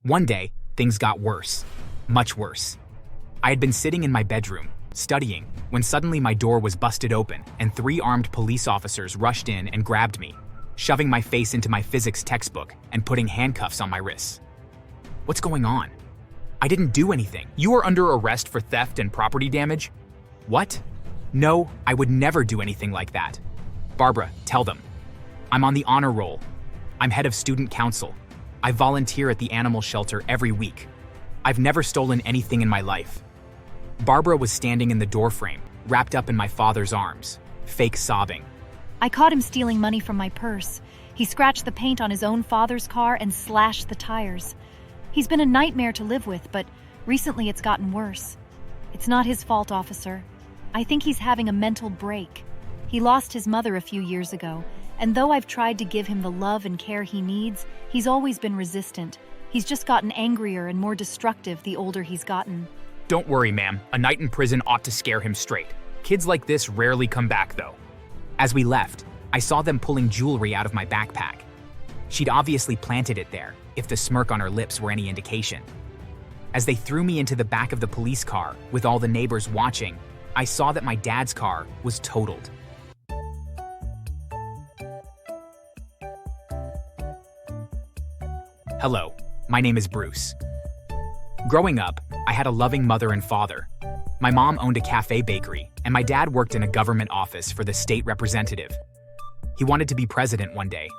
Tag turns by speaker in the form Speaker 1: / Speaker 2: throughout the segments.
Speaker 1: One day, things got worse. Much worse. I had been sitting in my bedroom, studying, when suddenly my door was busted open and 3 armed police officers rushed in and grabbed me, shoving my face into my physics textbook and putting handcuffs on my wrists. What's going on? I didn't do anything. You are under arrest for theft and property damage? What? No, I would never do anything like that. Barbara, tell them. I'm on the honor roll. I'm head of student council. I volunteer at the animal shelter every week. I've never stolen anything in my life. Barbara was standing in the doorframe, wrapped up in my father's arms, fake sobbing.
Speaker 2: I caught him stealing money from my purse. He scratched the paint on his own father's car and slashed the tires. He's been a nightmare to live with, but recently it's gotten worse. It's not his fault, officer. I think he's having a mental break. He lost his mother a few years ago, and though I've tried to give him the love and care he needs, he's always been resistant. He's just gotten angrier and more destructive the older he's gotten.
Speaker 1: Don't worry, ma'am. A night in prison ought to scare him straight. Kids like this rarely come back, though. As we left, I saw them pulling jewelry out of my backpack. She'd obviously planted it there, if the smirk on her lips were any indication. As they threw me into the back of the police car, with all the neighbors watching, I saw that my dad's car was totaled. Hello, my name is Bruce. Growing up, I had a loving mother and father. My mom owned a cafe bakery, and my dad worked in a government office for the state representative. He wanted to be president one day.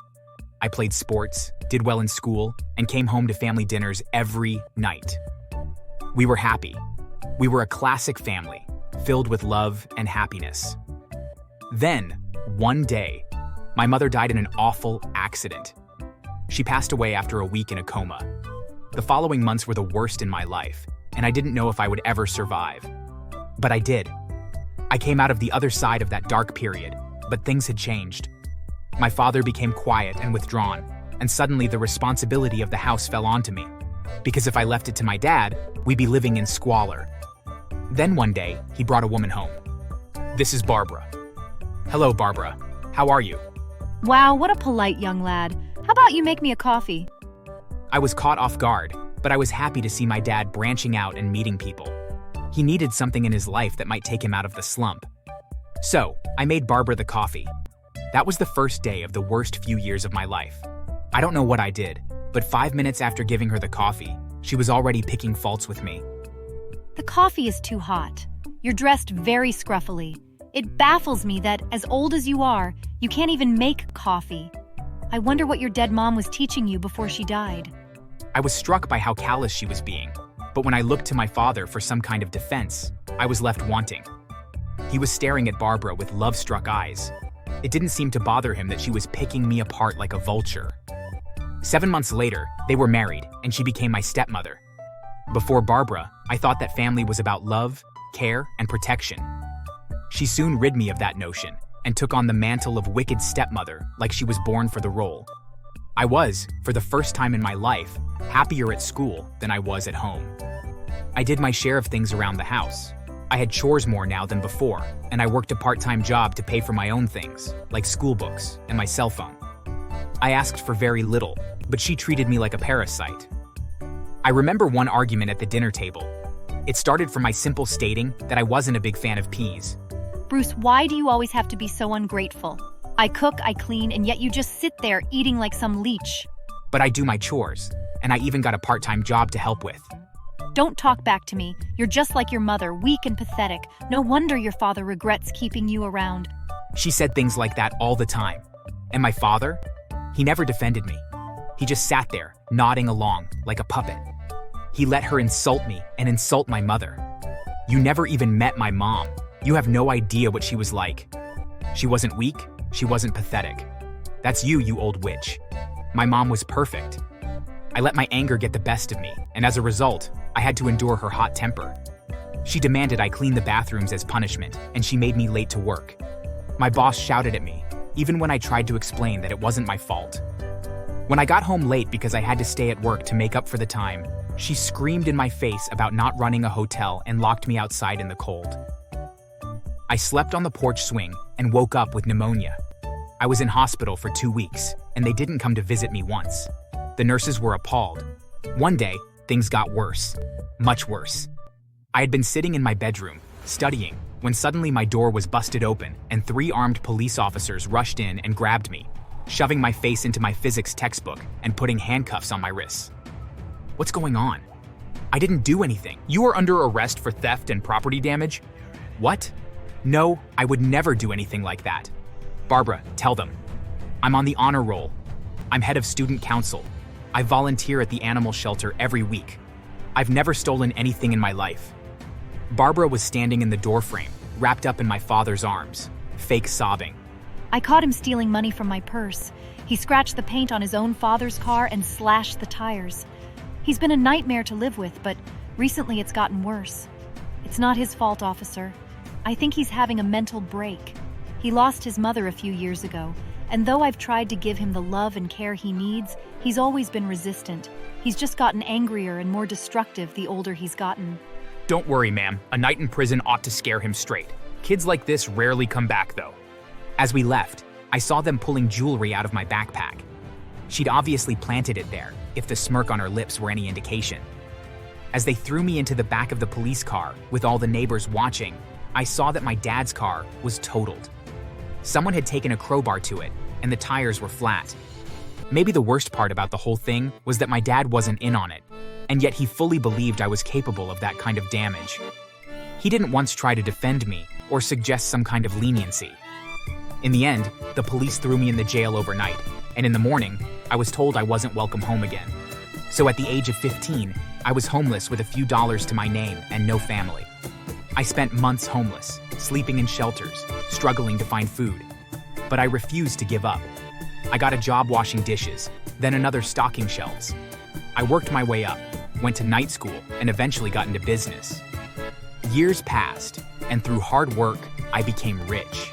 Speaker 1: I played sports, did well in school, and came home to family dinners every night. We were happy. We were a classic family, filled with love and happiness. Then, one day, my mother died in an awful accident. She passed away after a week in a coma. The following months were the worst in my life, and I didn't know if I would ever survive. But I did. I came out of the other side of that dark period, but things had changed. My father became quiet and withdrawn, and suddenly the responsibility of the house fell onto me. Because if I left it to my dad, we'd be living in squalor. Then one day, he brought a woman home. This is Barbara. Hello, Barbara. How are you?
Speaker 2: Wow, what a polite young lad. How about you make me a coffee?
Speaker 1: I was caught off guard, but I was happy to see my dad branching out and meeting people. He needed something in his life that might take him out of the slump. So, I made Barbara the coffee. That was the first day of the worst few years of my life. I don't know what I did, but 5 minutes after giving her the coffee, she was already picking faults with me.
Speaker 2: The coffee is too hot. You're dressed very scruffily. It baffles me that, as old as you are, you can't even make coffee. I wonder what your dead mom was teaching you before she died.
Speaker 1: I was struck by how callous she was being, but when I looked to my father for some kind of defense, I was left wanting. He was staring at Barbara with love-struck eyes. It didn't seem to bother him that she was picking me apart like a vulture. 7 months later, they were married, and she became my stepmother. Before Barbara, I thought that family was about love, care, and protection. She soon rid me of that notion, and took on the mantle of wicked stepmother like she was born for the role. I was, for the first time in my life, happier at school than I was at home. I did my share of things around the house. I had chores more now than before, and I worked a part-time job to pay for my own things, like school books and my cell phone. I asked for very little, but she treated me like a parasite. I remember one argument at the dinner table. It started from my simple stating that I wasn't a big fan of peas.
Speaker 2: Bruce, why do you always have to be so ungrateful? I cook, I clean, and yet you just sit there eating like some leech.
Speaker 1: But I do my chores, and I even got a part-time job to help with.
Speaker 2: Don't talk back to me. You're just like your mother, weak and pathetic. No wonder your father regrets keeping you around.
Speaker 1: She said things like that all the time. And my father? He never defended me. He just sat there, nodding along, like a puppet. He let her insult me and insult my mother. You never even met my mom. You have no idea what she was like. She wasn't weak, she wasn't pathetic. That's you, you old witch. My mom was perfect. I let my anger get the best of me, and as a result, I had to endure her hot temper. She demanded I clean the bathrooms as punishment, and she made me late to work. My boss shouted at me, even when I tried to explain that it wasn't my fault. When I got home late because I had to stay at work to make up for the time, she screamed in my face about not running a hotel and locked me outside in the cold. I slept on the porch swing and woke up with pneumonia. I was in hospital for 2 weeks, and they didn't come to visit me once. The nurses were appalled. One day, things got worse. Much worse. I had been sitting in my bedroom, studying, when suddenly my door was busted open and 3 armed police officers rushed in and grabbed me, shoving my face into my physics textbook and putting handcuffs on my wrists. What's going on? I didn't do anything. You are under arrest for theft and property damage? What? No, I would never do anything like that. Barbara, tell them. I'm on the honor roll. I'm head of student council. I volunteer at the animal shelter every week. I've never stolen anything in my life. Barbara was standing in the doorframe, wrapped up in my father's arms, fake sobbing.
Speaker 2: I caught him stealing money from my purse. He scratched the paint on his own father's car and slashed the tires. He's been a nightmare to live with, but recently it's gotten worse. It's not his fault, officer. I think he's having a mental break. He lost his mother a few years ago, and though I've tried to give him the love and care he needs, he's always been resistant. He's just gotten angrier and more destructive the older he's gotten.
Speaker 1: Don't worry, ma'am. A night in prison ought to scare him straight. Kids like this rarely come back, though. As we left, I saw them pulling jewelry out of my backpack. She'd obviously planted it there, if the smirk on her lips were any indication. As they threw me into the back of the police car, with all the neighbors watching, I saw that my dad's car was totaled. Someone had taken a crowbar to it, and the tires were flat. Maybe the worst part about the whole thing was that my dad wasn't in on it, and yet he fully believed I was capable of that kind of damage. He didn't once try to defend me or suggest some kind of leniency. In the end, the police threw me in the jail overnight, and in the morning, I was told I wasn't welcome home again. So at the age of 15, I was homeless with a few dollars to my name and no family. I spent months homeless, sleeping in shelters, struggling to find food. But I refused to give up. I got a job washing dishes, then another stocking shelves. I worked my way up, went to night school, and eventually got into business. Years passed, and through hard work, I became rich.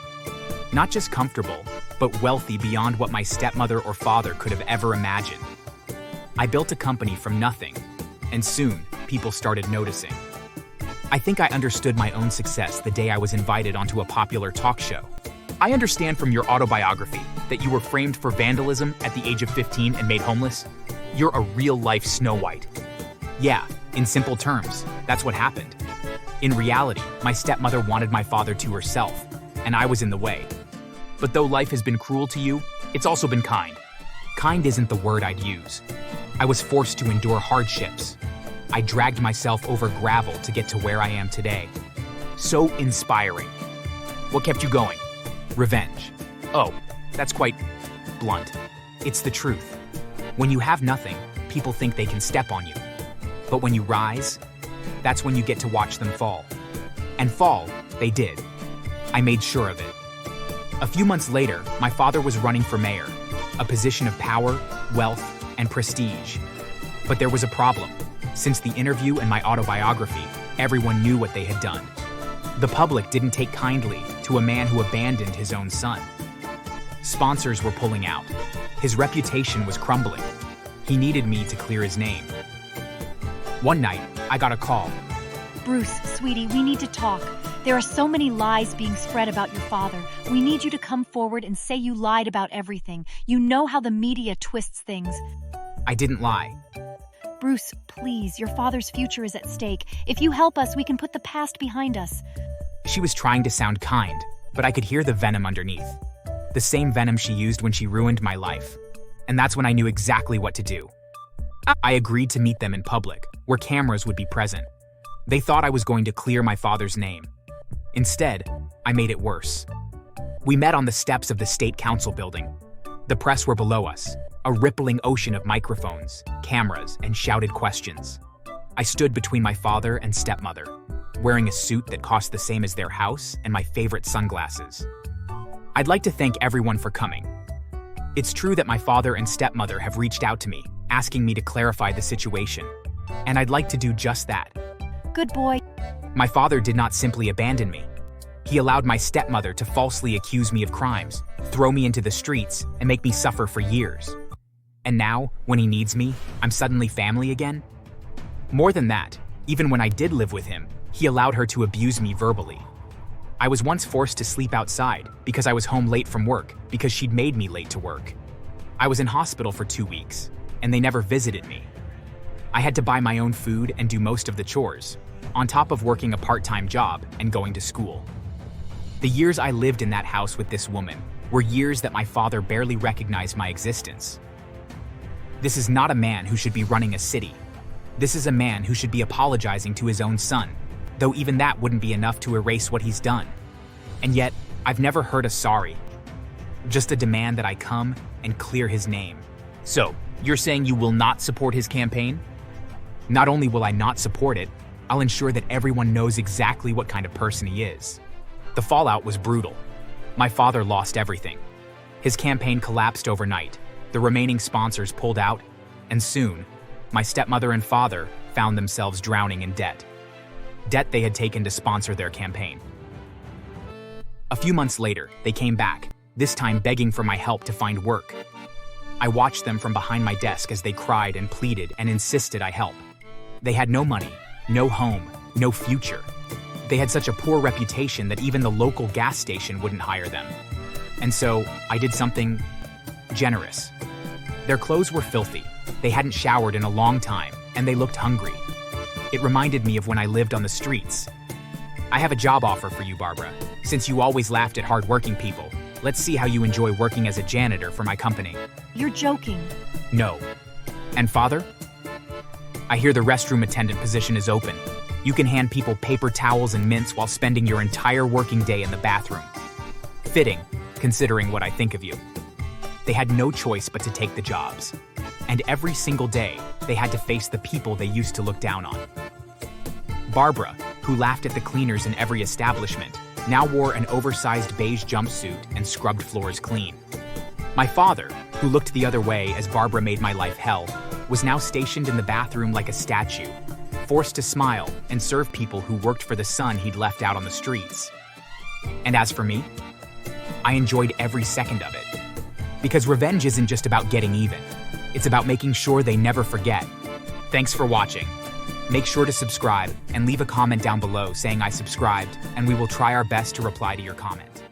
Speaker 1: Not just comfortable, but wealthy beyond what my stepmother or father could have ever imagined. I built a company from nothing, and soon, people started noticing. I think I understood my own success the day I was invited onto a popular talk show. I understand from your autobiography that you were framed for vandalism at the age of 15 and made homeless. You're a real-life Snow White. Yeah, in simple terms, that's what happened. In reality, my stepmother wanted my father to herself, and I was in the way. But though life has been cruel to you, it's also been kind. Kind isn't the word I'd use. I was forced to endure hardships. I dragged myself over gravel to get to where I am today. So inspiring. What kept you going? Revenge. Oh, that's quite blunt. It's the truth. When you have nothing, people think they can step on you. But when you rise, that's when you get to watch them fall. And fall, they did. I made sure of it. A few months later, my father was running for mayor, a position of power, wealth, and prestige. But there was a problem. Since the interview and my autobiography, everyone knew what they had done. The public didn't take kindly to a man who abandoned his own son. Sponsors were pulling out. His reputation was crumbling. He needed me to clear his name. One night, I got a call.
Speaker 2: Bruce, sweetie, we need to talk. There are so many lies being spread about your father. We need you to come forward and say you lied about everything. You know how the media twists things.
Speaker 1: I didn't lie.
Speaker 2: Bruce, please, your father's future is at stake. If you help us, we can put the past behind us.
Speaker 1: She was trying to sound kind, but I could hear the venom underneath. The same venom she used when she ruined my life. And that's when I knew exactly what to do. I agreed to meet them in public, where cameras would be present. They thought I was going to clear my father's name. Instead, I made it worse. We met on the steps of the state council building. The press were below us, a rippling ocean of microphones, cameras, and shouted questions. I stood between my father and stepmother, wearing a suit that cost the same as their house and my favorite sunglasses. I'd like to thank everyone for coming. It's true that my father and stepmother have reached out to me, asking me to clarify the situation, and I'd like to do just that.
Speaker 2: Good boy.
Speaker 1: My father did not simply abandon me. He allowed my stepmother to falsely accuse me of crimes, throw me into the streets, and make me suffer for years. And now, when he needs me, I'm suddenly family again? More than that, even when I did live with him, he allowed her to abuse me verbally. I was once forced to sleep outside because I was home late from work because she'd made me late to work. I was in hospital for 2 weeks, and they never visited me. I had to buy my own food and do most of the chores, on top of working a part-time job and going to school. The years I lived in that house with this woman were years that my father barely recognized my existence. This is not a man who should be running a city. This is a man who should be apologizing to his own son, though even that wouldn't be enough to erase what he's done. And yet, I've never heard a sorry. Just a demand that I come and clear his name. So, you're saying you will not support his campaign? Not only will I not support it, I'll ensure that everyone knows exactly what kind of person he is. The fallout was brutal. My father lost everything. His campaign collapsed overnight. The remaining sponsors pulled out, and soon, my stepmother and father found themselves drowning in debt. Debt they had taken to sponsor their campaign. A few months later, they came back, this time begging for my help to find work. I watched them from behind my desk as they cried and pleaded and insisted I help. They had no money, no home, no future. They had such a poor reputation that even the local gas station wouldn't hire them. And so, I did something generous. Their clothes were filthy, they hadn't showered in a long time, and they looked hungry. It reminded me of when I lived on the streets. I have a job offer for you, Barbara. Since you always laughed at hard-working people, let's see how you enjoy working as a janitor for my company.
Speaker 2: You're joking.
Speaker 1: No. And father? I hear the restroom attendant position is open. You can hand people paper towels and mints while spending your entire working day in the bathroom. Fitting, considering what I think of you. They had no choice but to take the jobs. And every single day, they had to face the people they used to look down on. Barbara, who laughed at the cleaners in every establishment, now wore an oversized beige jumpsuit and scrubbed floors clean. My father, who looked the other way as Barbara made my life hell, was now stationed in the bathroom like a statue, forced to smile and serve people who worked for the son he'd left out on the streets. And as for me, I enjoyed every second of it. Because revenge isn't just about getting even. It's about making sure they never forget. Thanks for watching. Make sure to subscribe and leave a comment down below saying I subscribed, and we will try our best to reply to your comment.